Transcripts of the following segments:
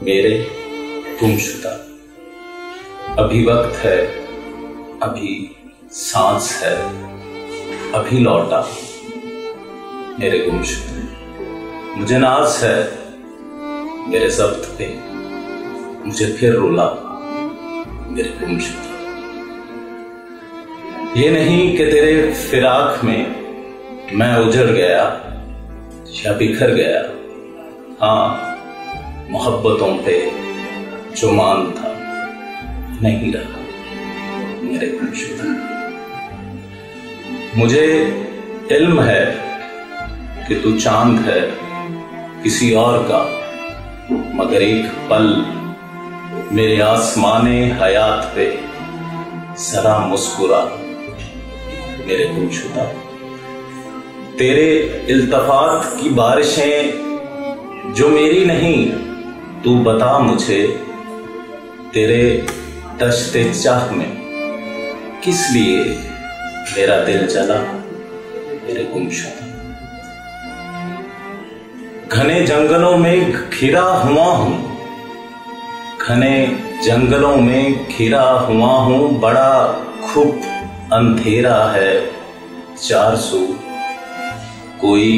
मेरे गुमशुदा। अभी वक्त है, अभी सांस है, अभी लौटा मेरे गुमशुदा। मुझे नाज है मेरे ज़ब्त पे, मुझे फिर रुला मेरे गुमशुदा। ये नहीं कि तेरे फिराक में मैं उजड़ गया या बिखर गया। हाँ, मोहब्बतों पे जो मान था नहीं रहा मेरे गुमशुदा। मुझे इल्म है कि तू चांद है किसी और का, मगर एक पल मेरे आसमाने हयात पे जरा मुस्कुरा मेरे गुमशुदा। तेरे इल्तफात की बारिशें जो मेरी नहीं, तू बता मुझे तेरे दश्ते चाह में किस लिए मेरा दिल जला मेरे गुमशुदा। घने जंगलों में घिरा हुआ हूं, घने जंगलों में घिरा हुआ हूं, बड़ा खूब अंधेरा है चार सू, कोई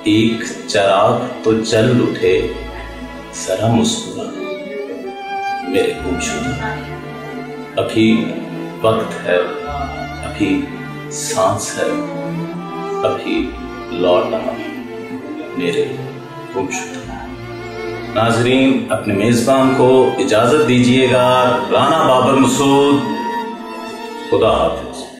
एक चिराग तो जल उठे जरा मुस्कुरा मेरे गुमशुदा। अभी वक्त है, अभी सांस है, अभी लौटा मेरे गुमशुदा। नाजरीन, अपने मेजबान को इजाजत दीजिएगा। राना बाबर मसूद, खुदा हाफिज।